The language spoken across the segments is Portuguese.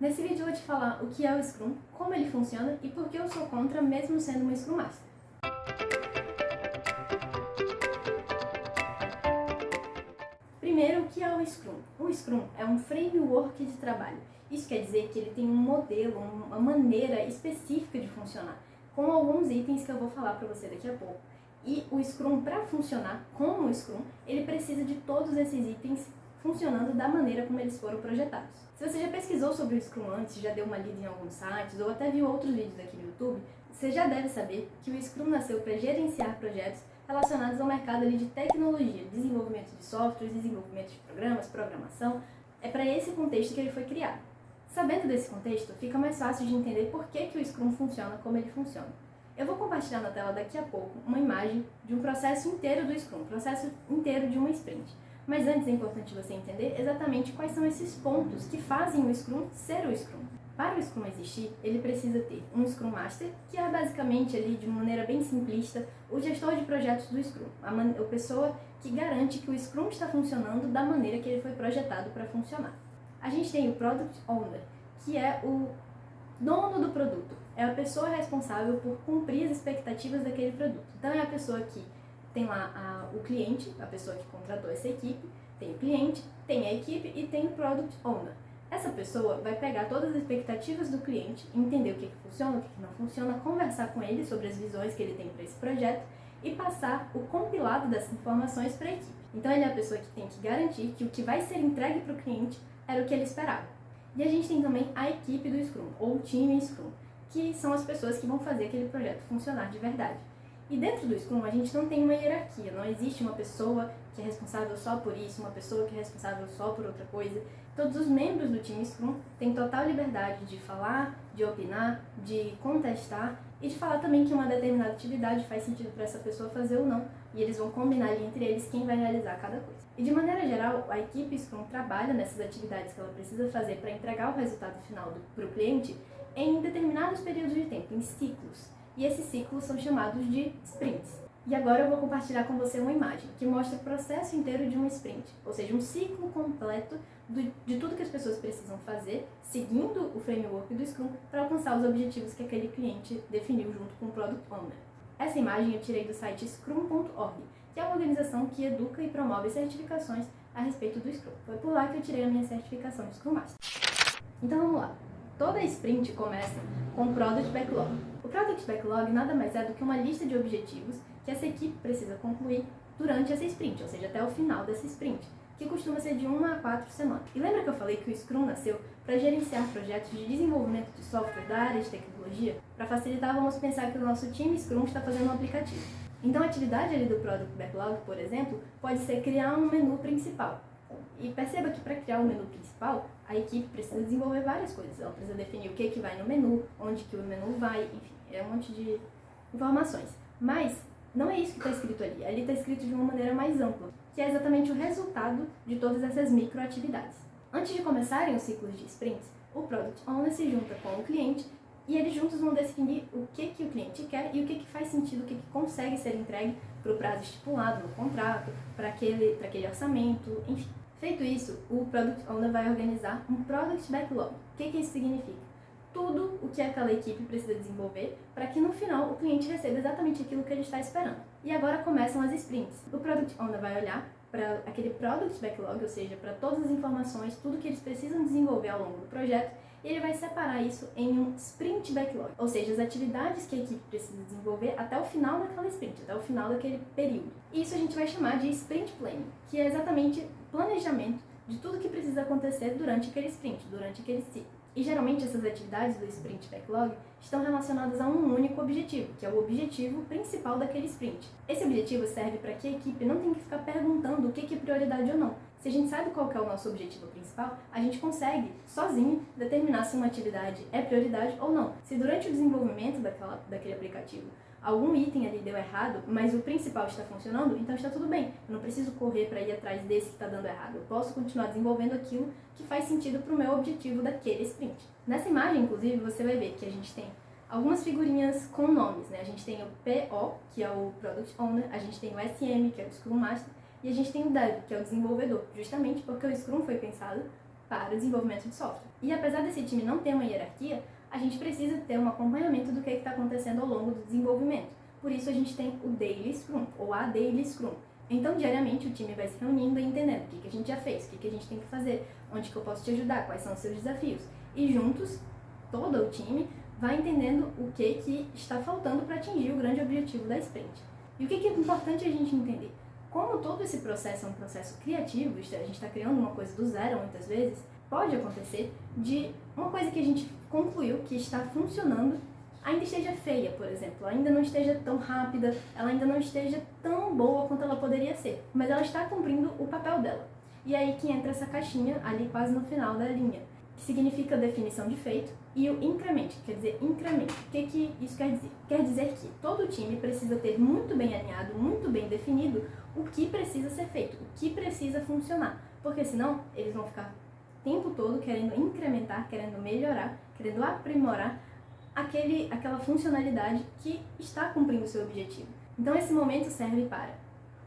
Nesse vídeo eu vou te falar o que é o Scrum, como ele funciona e por que eu sou contra mesmo sendo uma Scrum Master. Primeiro, o que é o Scrum? O Scrum é um framework de trabalho. Isso quer dizer que ele tem um modelo, uma maneira específica de funcionar, com alguns itens que eu vou falar para você daqui a pouco. E o Scrum, para funcionar como o Scrum, ele precisa de todos esses itens funcionando da maneira como eles foram projetados. Se você já pesquisou sobre o Scrum antes, já deu uma lida em alguns sites ou até viu outros vídeos aqui no YouTube, você já deve saber que o Scrum nasceu para gerenciar projetos relacionados ao mercado ali de tecnologia, desenvolvimento de softwares, desenvolvimento de programas, programação. É para esse contexto que ele foi criado. Sabendo desse contexto, fica mais fácil de entender por que o Scrum funciona como ele funciona. Eu vou compartilhar na tela daqui a pouco uma imagem de um processo inteiro do Scrum, processo inteiro de uma sprint. Mas antes é importante você entender exatamente quais são esses pontos que fazem o Scrum ser o Scrum. Para o Scrum existir, ele precisa ter um Scrum Master, que é basicamente ali, de uma maneira bem simplista, o gestor de projetos do Scrum, a pessoa que garante que o Scrum está funcionando da maneira que ele foi projetado para funcionar. A gente tem o Product Owner, que é o dono do produto, é a pessoa responsável por cumprir as expectativas daquele produto. Então é a pessoa que tem lá o cliente, a pessoa que contratou essa equipe, tem o cliente, tem a equipe e tem o Product Owner. Essa pessoa vai pegar todas as expectativas do cliente, entender o que funciona, o que não funciona, conversar com ele sobre as visões que ele tem para esse projeto e passar o compilado dessas informações para a equipe. Então ele é a pessoa que tem que garantir que o que vai ser entregue para o cliente era o que ele esperava. E a gente tem também a equipe do Scrum, ou o time Scrum, que são as pessoas que vão fazer aquele projeto funcionar de verdade. E dentro do Scrum a gente não tem uma hierarquia, não existe uma pessoa que é responsável só por isso, uma pessoa que é responsável só por outra coisa. Todos os membros do time Scrum têm total liberdade de falar, de opinar, de contestar e de falar também que uma determinada atividade faz sentido para essa pessoa fazer ou não, e eles vão combinar ali entre eles quem vai realizar cada coisa. E de maneira geral, a equipe Scrum trabalha nessas atividades que ela precisa fazer para entregar o resultado final para o cliente em determinados períodos de tempo, em ciclos. E esses ciclos são chamados de sprints. E agora eu vou compartilhar com você uma imagem que mostra o processo inteiro de um sprint, ou seja, um ciclo completo de tudo que as pessoas precisam fazer, seguindo o framework do Scrum, para alcançar os objetivos que aquele cliente definiu junto com o Product Owner. Essa imagem eu tirei do site scrum.org, que é uma organização que educa e promove certificações a respeito do Scrum. Foi por lá que eu tirei a minha certificação de Scrum Master. Então vamos lá. Toda sprint começa com o Product Backlog. O Product Backlog nada mais é do que uma lista de objetivos que essa equipe precisa concluir durante essa sprint, ou seja, até o final dessa sprint, que costuma ser de 1 a 4 semanas. E lembra que eu falei que o Scrum nasceu para gerenciar projetos de desenvolvimento de software da área de tecnologia? Para facilitar, vamos pensar que o nosso time Scrum está fazendo um aplicativo. Então a atividade ali do Product Backlog, por exemplo, pode ser criar um menu principal. E perceba que para criar o menu principal, a equipe precisa desenvolver várias coisas. Ela precisa definir o que vai no menu, onde que o menu vai, enfim, é um monte de informações. Mas não é isso que está escrito ali. Ali está escrito de uma maneira mais ampla, que é exatamente o resultado de todas essas microatividades. Antes de começarem os ciclos de sprints, o Product Owner se junta com o cliente e eles juntos vão definir o que o cliente quer e o que faz sentido, o que consegue ser entregue para o prazo estipulado no contrato, para aquele orçamento, enfim. Feito isso, o Product Owner vai organizar um Product Backlog. O que isso significa? Tudo o que aquela equipe precisa desenvolver para que no final o cliente receba exatamente aquilo que ele está esperando. E agora começam as sprints. O Product Owner vai olhar para aquele Product Backlog, ou seja, para todas as informações, tudo que eles precisam desenvolver ao longo do projeto, e ele vai separar isso em um Sprint Backlog, ou seja, as atividades que a equipe precisa desenvolver até o final daquela sprint, até o final daquele período. E isso a gente vai chamar de Sprint Planning, que é exatamente planejamento de tudo que precisa acontecer durante aquele sprint, durante aquele ciclo. E geralmente essas atividades do Sprint Backlog estão relacionadas a um único objetivo, que é o objetivo principal daquele sprint. Esse objetivo serve para que a equipe não tenha que ficar perguntando o que é prioridade ou não. Se a gente sabe qual que é o nosso objetivo principal, a gente consegue, sozinho, determinar se uma atividade é prioridade ou não. Se durante o desenvolvimento daquele aplicativo algum item ali deu errado, mas o principal está funcionando, então está tudo bem. Eu não preciso correr para ir atrás desse que está dando errado. Eu posso continuar desenvolvendo aquilo que faz sentido para o meu objetivo daquele sprint. Nessa imagem, inclusive, você vai ver que a gente tem algumas figurinhas com nomes, né? A gente tem o PO, que é o Product Owner, a gente tem o SM, que é o Scrum Master, e a gente tem o Dev, que é o desenvolvedor, justamente porque o Scrum foi pensado para o desenvolvimento de software. E apesar desse time não ter uma hierarquia, a gente precisa ter um acompanhamento do que está acontecendo ao longo do desenvolvimento. Por isso a gente tem o Daily Scrum, ou a Daily Scrum. Então, diariamente, o time vai se reunindo e entendendo o que a gente já fez, o que a gente tem que fazer, onde que eu posso te ajudar, quais são os seus desafios. E juntos, todo o time vai entendendo o que está faltando para atingir o grande objetivo da sprint. E o que é importante a gente entender? Como todo esse processo é um processo criativo, a gente está criando uma coisa do zero muitas vezes, pode acontecer de uma coisa que a gente concluiu que está funcionando ainda esteja feia, por exemplo, ainda não esteja tão rápida, ela ainda não esteja tão boa quanto ela poderia ser, mas ela está cumprindo o papel dela. E aí que entra essa caixinha ali quase no final da linha, que significa definição de feito, e o increment, quer dizer incremento. O que isso quer dizer? Quer dizer que todo time precisa ter muito bem alinhado, muito bem definido o que precisa ser feito, o que precisa funcionar, porque senão eles vão ficar o tempo todo querendo incrementar, querendo melhorar, querendo aprimorar aquela funcionalidade que está cumprindo o seu objetivo. Então esse momento serve para: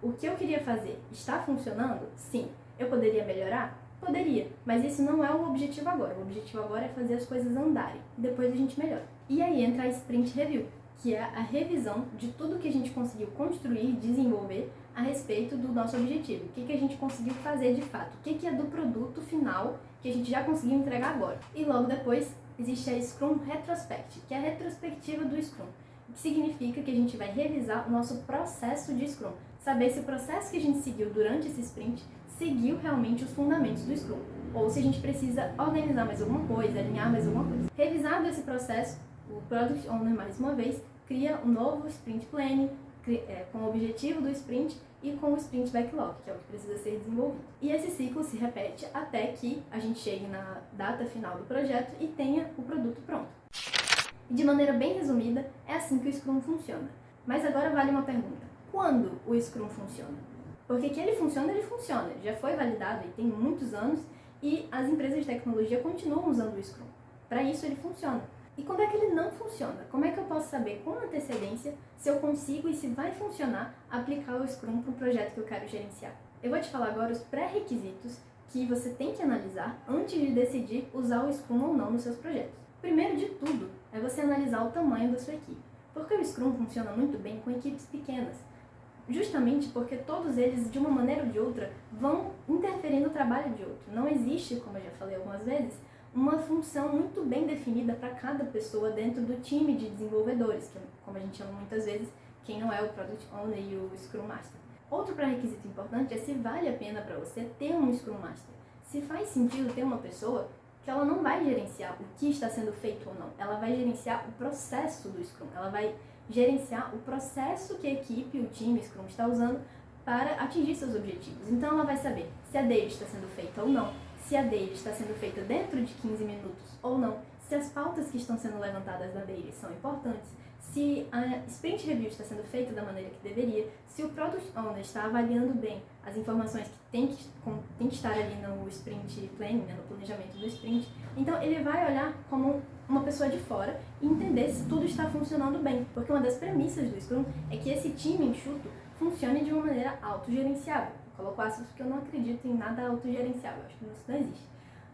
o que eu queria fazer está funcionando? Sim. Eu poderia melhorar? Poderia, mas isso não é o objetivo agora. O objetivo agora é fazer as coisas andarem, e depois a gente melhora. E aí entra a Sprint Review, que é a revisão de tudo que a gente conseguiu construir, desenvolver a respeito do nosso objetivo. O que a gente conseguiu fazer de fato, o que é do produto final que a gente já conseguiu entregar agora. E logo depois existe a Scrum Retrospect, que é a retrospectiva do Scrum, que significa que a gente vai revisar o nosso processo de Scrum, saber se o processo que a gente seguiu durante esse sprint seguiu realmente os fundamentos do Scrum, ou se a gente precisa organizar mais alguma coisa, alinhar mais alguma coisa. Revisado esse processo, o Product Owner, mais uma vez, cria um novo Sprint Planning, com o objetivo do sprint e com o Sprint Backlog, que é o que precisa ser desenvolvido. E esse ciclo se repete até que a gente chegue na data final do projeto e tenha o produto pronto. E de maneira bem resumida, é assim que o Scrum funciona. Mas agora vale uma pergunta: quando o Scrum funciona? Porque que ele funciona, já foi validado e tem muitos anos, e as empresas de tecnologia continuam usando o Scrum. Para isso ele funciona. E quando é que ele não funciona? Como é que eu posso saber com antecedência se eu consigo e se vai funcionar aplicar o Scrum para o projeto que eu quero gerenciar? Eu vou te falar agora os pré-requisitos que você tem que analisar antes de decidir usar o Scrum ou não nos seus projetos. Primeiro de tudo é você analisar o tamanho da sua equipe, porque o Scrum funciona muito bem com equipes pequenas, justamente porque todos eles, de uma maneira ou de outra, vão interferir no trabalho de outro. Não existe, como eu já falei algumas vezes, uma função muito bem definida para cada pessoa dentro do time de desenvolvedores, que, como a gente chama muitas vezes, quem não é o Product Owner e o Scrum Master. Outro pré-requisito importante é se vale a pena para você ter um Scrum Master. Se faz sentido ter uma pessoa que ela não vai gerenciar o que está sendo feito ou não, ela vai gerenciar o processo do Scrum, ela vai gerenciar o processo que a equipe, o time Scrum está usando para atingir seus objetivos. Então ela vai saber se a daily está sendo feita ou não, se a daily está sendo feita dentro de 15 minutos ou não, se as pautas que estão sendo levantadas da daily são importantes, se a Sprint Review está sendo feita da maneira que deveria, se o Product Owner está avaliando bem as informações que tem que estar ali no Sprint Planning, no planejamento do Sprint. Então ele vai olhar como uma pessoa de fora e entender se tudo está funcionando bem, porque uma das premissas do Scrum é que esse time enxuto funcione de uma maneira autogerenciável. Eu coloco aspas porque eu não acredito em nada autogerenciável, acho que isso não existe.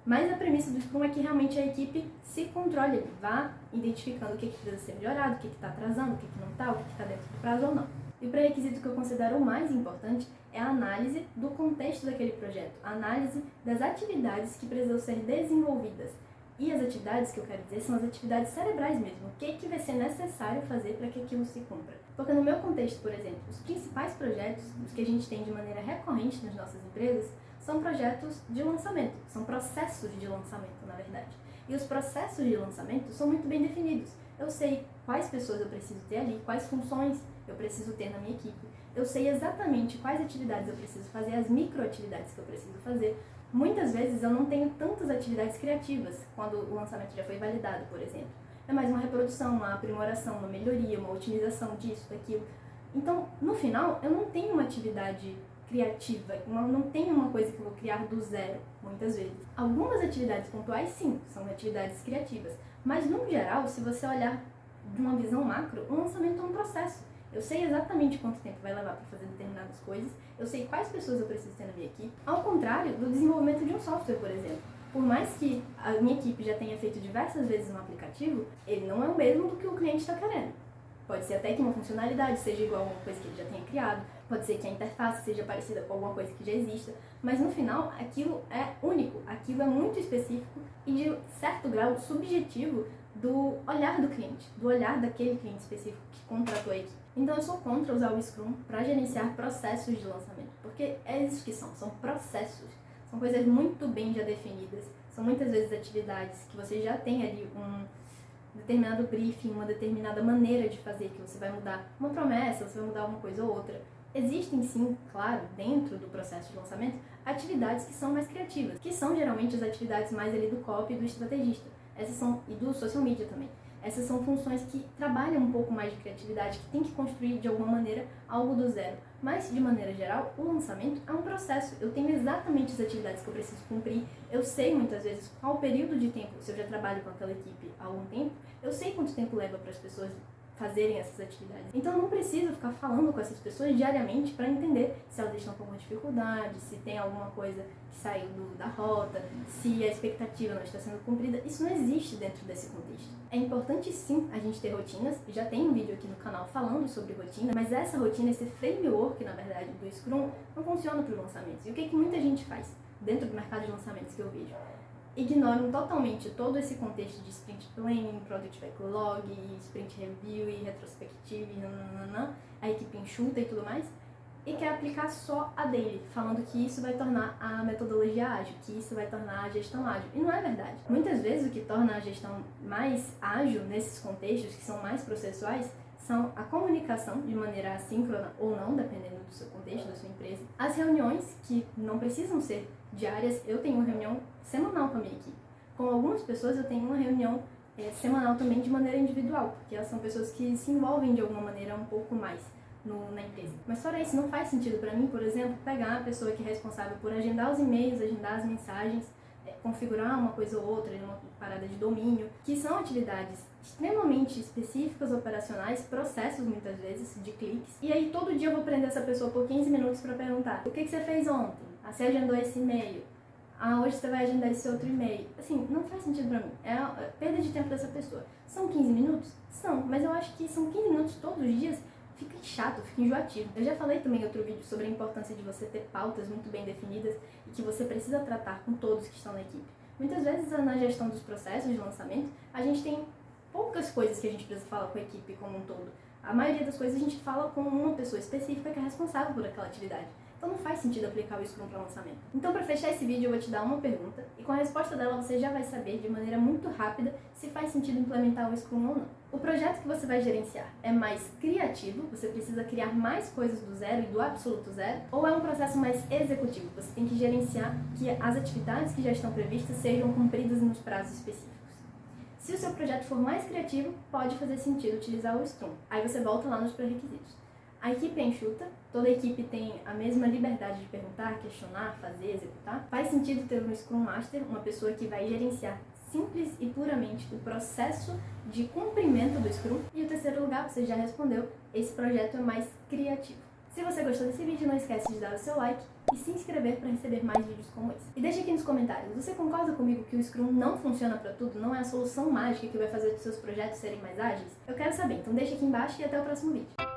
Mas a premissa do Scrum é que realmente a equipe se controle, vá identificando o que precisa ser melhorado, o que está atrasando, o que não está, o que está dentro do prazo ou não. E o pré-requisito que eu considero o mais importante é a análise do contexto daquele projeto, a análise das atividades que precisam ser desenvolvidas. E as atividades que eu quero dizer são as atividades cerebrais mesmo, o que vai ser necessário fazer para que aquilo se cumpra. Porque no meu contexto, por exemplo, os principais projetos, os que a gente tem de maneira recorrente nas nossas empresas, são projetos de lançamento, são processos de lançamento, na verdade. E os processos de lançamento são muito bem definidos. Eu sei quais pessoas eu preciso ter ali, quais funções eu preciso ter na minha equipe. Eu sei exatamente quais atividades eu preciso fazer, as microatividades que eu preciso fazer. Muitas vezes eu não tenho tantas atividades criativas quando o lançamento já foi validado, por exemplo. É mais uma reprodução, uma aprimoração, uma melhoria, uma otimização disso, daquilo. Então, no final, eu não tenho uma atividade criativa, não tenho uma coisa que eu vou criar do zero, muitas vezes. Algumas atividades pontuais, sim, são atividades criativas. Mas, no geral, se você olhar de uma visão macro, o lançamento é um processo. Eu sei exatamente quanto tempo vai levar para fazer determinadas coisas, eu sei quais pessoas eu preciso ter na minha equipe. Ao contrário do desenvolvimento de um software, por exemplo. Por mais que a minha equipe já tenha feito diversas vezes um aplicativo, ele não é o mesmo do que o cliente está querendo. Pode ser até que uma funcionalidade seja igual a uma coisa que ele já tenha criado, pode ser que a interface seja parecida com alguma coisa que já exista, mas no final aquilo é único, aquilo é muito específico e de certo grau subjetivo do olhar do cliente, do olhar daquele cliente específico que contratou a equipe. Então eu sou contra usar o Scrum para gerenciar processos de lançamento, porque é isso que são processos. São coisas muito bem já definidas, são muitas vezes atividades que você já tem ali um determinado briefing, uma determinada maneira de fazer, que você vai mudar uma promessa, você vai mudar uma coisa ou outra. Existem sim, claro, dentro do processo de lançamento, atividades que são mais criativas, que são geralmente as atividades mais ali do copy e do estrategista. Essas são, e do social media também. Essas são funções que trabalham um pouco mais de criatividade, que tem que construir de alguma maneira algo do zero. Mas, de maneira geral, o lançamento é um processo. Eu tenho exatamente as atividades que eu preciso cumprir. Eu sei muitas vezes qual o período de tempo, se eu já trabalho com aquela equipe há algum tempo, eu sei quanto tempo leva para as pessoas fazerem essas atividades. Então eu não preciso ficar falando com essas pessoas diariamente para entender se elas estão com alguma dificuldade, se tem alguma coisa que saiu da rota, se a expectativa não está sendo cumprida. Isso não existe dentro desse contexto. É importante sim a gente ter rotinas, já tem um vídeo aqui no canal falando sobre rotina, mas essa rotina, esse framework, na verdade, do Scrum, não funciona para os lançamentos. E o que muita gente faz dentro do mercado de lançamentos que eu vejo? Ignoram totalmente todo esse contexto de sprint planning, product backlog, sprint review e retrospectiva e nananana, a equipe enxuta e tudo mais, e quer aplicar só a daily, falando que isso vai tornar a metodologia ágil, que isso vai tornar a gestão ágil. E não é verdade. Muitas vezes o que torna a gestão mais ágil nesses contextos, que são mais processuais, são a comunicação de maneira assíncrona ou não, dependendo do seu contexto, da sua empresa. As reuniões, que não precisam ser diárias, eu tenho uma reunião semanal com a minha equipe. Com algumas pessoas eu tenho uma reunião semanal também de maneira individual, porque elas são pessoas que se envolvem de alguma maneira um pouco mais na empresa. Mas fora isso, não faz sentido para mim, por exemplo, pegar a pessoa que é responsável por agendar os e-mails, agendar as mensagens, configurar uma coisa ou outra, uma parada de domínio, que são atividades extremamente específicas, operacionais, processos muitas vezes, de cliques. E aí todo dia eu vou prender essa pessoa por 15 minutos para perguntar: o que você fez ontem? Ah, você agendou esse e-mail? Ah, hoje você vai agendar esse outro e-mail. Assim, não faz sentido pra mim. É a perda de tempo dessa pessoa. São 15 minutos? São, mas eu acho que são 15 minutos todos os dias. Fica chato, fica enjoativo. Eu já falei também em outro vídeo sobre a importância de você ter pautas muito bem definidas e que você precisa tratar com todos que estão na equipe. Muitas vezes na gestão dos processos de lançamento, a gente tem poucas coisas que a gente precisa falar com a equipe como um todo. A maioria das coisas a gente fala com uma pessoa específica que é responsável por aquela atividade. Então não faz sentido aplicar o Scrum para lançamento. Então, para fechar esse vídeo, eu vou te dar uma pergunta e com a resposta dela você já vai saber de maneira muito rápida se faz sentido implementar o Scrum ou não. O projeto que você vai gerenciar é mais criativo, você precisa criar mais coisas do zero e do absoluto zero, ou é um processo mais executivo, você tem que gerenciar que as atividades que já estão previstas sejam cumpridas nos prazos específicos. Se o seu projeto for mais criativo, pode fazer sentido utilizar o Scrum. Aí você volta lá nos pré-requisitos. A equipe é enxuta, toda a equipe tem a mesma liberdade de perguntar, questionar, fazer, executar. Faz sentido ter um Scrum Master, uma pessoa que vai gerenciar simples e puramente o processo de cumprimento do Scrum. E o terceiro lugar, você já respondeu, esse projeto é mais criativo. Se você gostou desse vídeo, não esquece de dar o seu like e se inscrever para receber mais vídeos como esse. E deixa aqui nos comentários, você concorda comigo que o Scrum não funciona para tudo, não é a solução mágica que vai fazer os seus projetos serem mais ágeis? Eu quero saber, então deixa aqui embaixo e até o próximo vídeo.